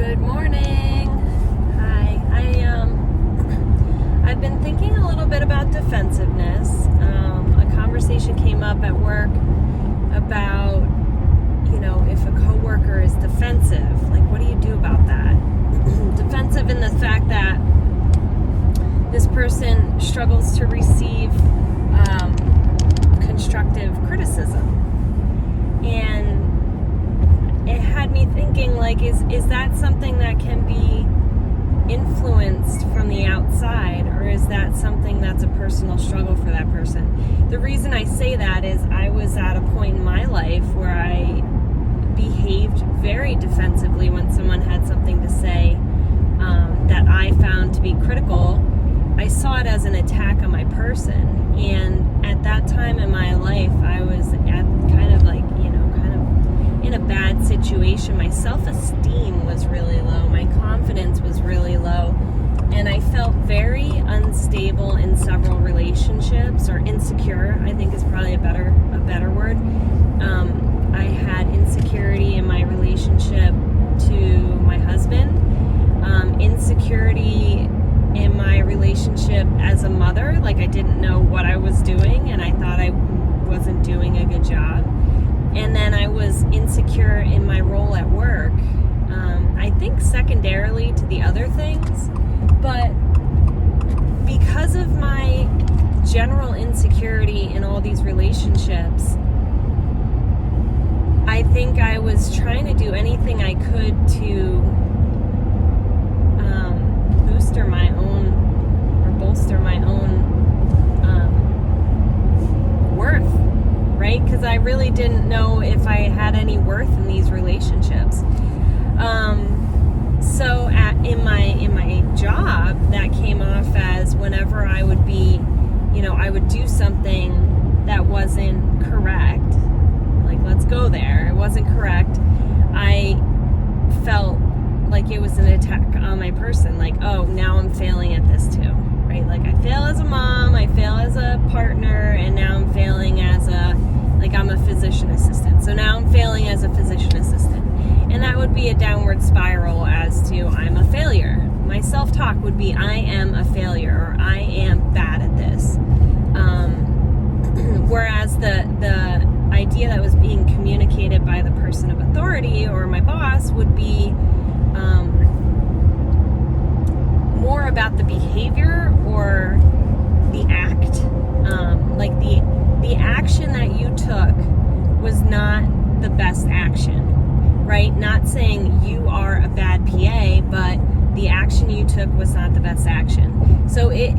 Good morning. Hi. I've been thinking a little bit about defensiveness. A conversation came up at work about, if a coworker is defensive, like what do you do about that? Defensive in the fact that this person struggles to receive constructive criticism. And it had me thinking, like, is that something that can be influenced from the outside, or is that something that's a personal struggle for that person? The reason I say that is I was at a point in my life where I behaved very defensively when someone had something to say that I found to be critical. I saw it as an attack on my person, and at that time in my life I was at kind of in a bad situation. My self-esteem was really low, my confidence was really low, and I felt very unstable in several relationships, or insecure, I think is probably a better word. I had insecurity in my relationship to my husband, insecurity in my relationship as a mother, like I didn't know what I was doing and I thought I wasn't doing a good job. And then I was insecure in my role at work, I think secondarily to the other things, but because of my general insecurity in all these relationships, I think I was trying to do anything I could to bolster my own worth, right? Because I really didn't know if I had any worth in these relationships. So in my job, that came off as whenever I would be, I would do something that wasn't correct. Like, let's go there. It wasn't correct. I felt like it was an attack on my person. Like, oh, now I'm failing at this too, right? Like, I fail as a mom, I fail as a partner, and now I'm failing as I'm a physician assistant. So now I'm failing as a physician assistant. And that would be a downward spiral as to I'm a failure. My self-talk would be I am a failure, or I am bad at this. Whereas the idea that was being communicated by the person of authority or my boss would be more about the behavior or the act. Like the action that you took was not the best action, right? Not saying you are a bad PA, but the action you took was not the best action. So in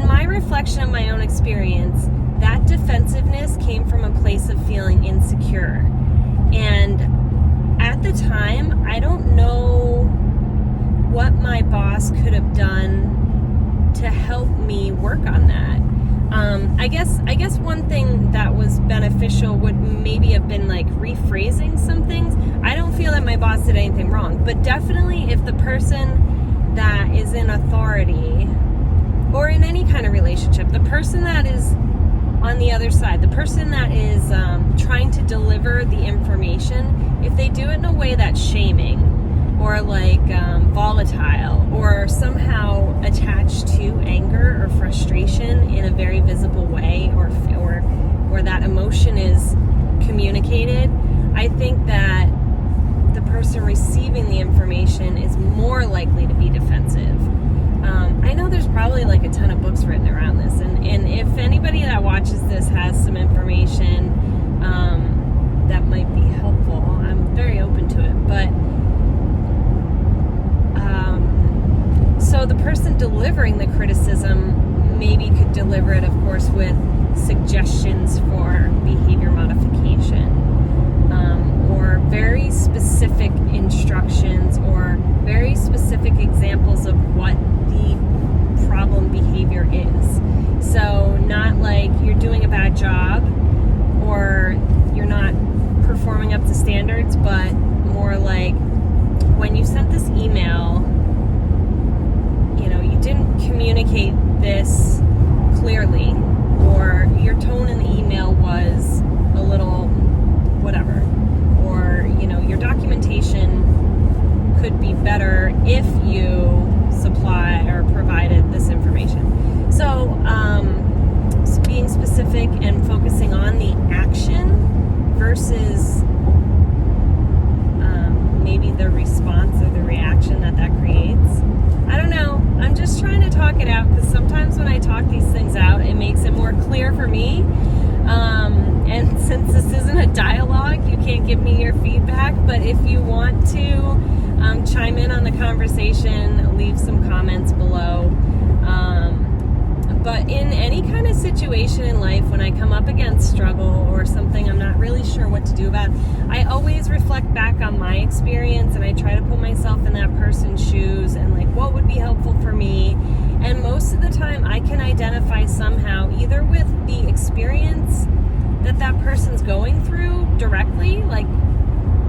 my reflection of my own experience, that defensiveness came from a place of feeling insecure. And at the time, I don't know what my boss could have done to help me work on that. I guess one thing that was beneficial would maybe have been like rephrasing some things. I don't feel that my boss did anything wrong, but definitely if the person that is in authority or in any kind of relationship, the person that is on the other side, the person that is trying to deliver the information, if they do it in a way that's shaming or volatile or somehow attached to anger or frustration in a very visible way, or that emotion is communicated, I think that the person receiving the information is more likely to be defensive. I know there's probably like a ton of books written around this, and if anybody that watches this has some information that might be helpful, I'm very open to it. But so the person delivering the criticism maybe could deliver it, of course, with suggestions for behavior modification, or very specific instructions, or very specific examples of what the problem behavior is. So not like you're doing a bad job or you're not performing up to standards, but more like when you sent this email, you didn't communicate this clearly, or your tone in the email was a little whatever, or your documentation better if you supply or provided this information. So, being specific and focusing on the action versus maybe the response or the reaction that creates. I don't know. I'm just trying to talk it out, because sometimes when I talk these things out, it makes it more clear for me. And since this isn't a dialogue, you can't give me your feedback, but if you want to chime in on the conversation, leave some comments below. But in any kind of situation in life, when I come up against struggle or something I'm not really sure what to do about, I always reflect back on my experience, and I try to put myself in that person's shoes and like, what would be helpful for me? And most of the time I can identify somehow, either with the experience that person's going through directly, like,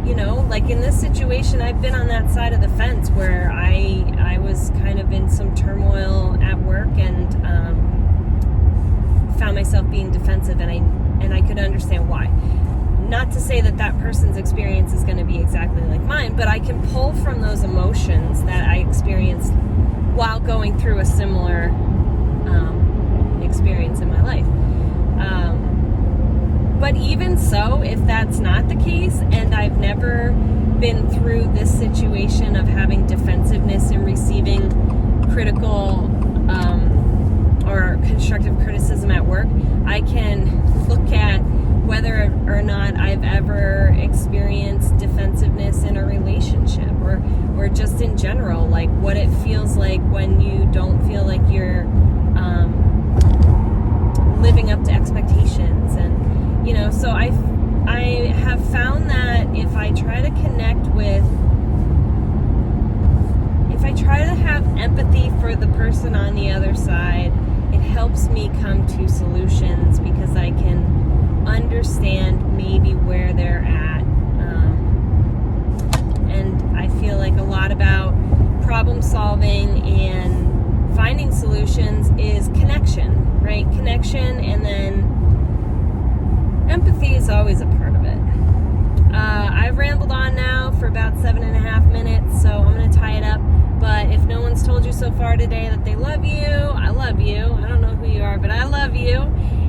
you know, like in this situation, I've been on that side of the fence where I was kind of in some turmoil at work, and found myself being defensive, and I could understand why. Not to say that person's experience is going to be exactly like mine, but I can pull from those emotions that I experienced while going through a similar experience in my life. But even so, if that's not the case, and I've never been through this situation of having defensiveness and receiving critical or constructive criticism at work, I can look at whether or not I've ever experienced defensiveness in a relationship, or just in general, like what it feels like when you don't feel like you're living up to expectations. And you know, so I have found that if I try to connect with, if I try to have empathy for the person on the other side, it helps me come to solutions, because I can understand maybe where they're at. And I feel like a lot about problem solving and finding solutions is connection, right? Connection, and then empathy is always a part of it. I've rambled on now for about 7.5 minutes, so I'm going to tie it up. But if no one's told you so far today that they love you, I love you. I don't know who you are, but I love you.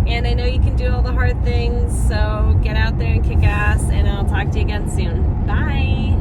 And I know you can do all the hard things, so get out there and kick ass, and I'll talk to you again soon. Bye.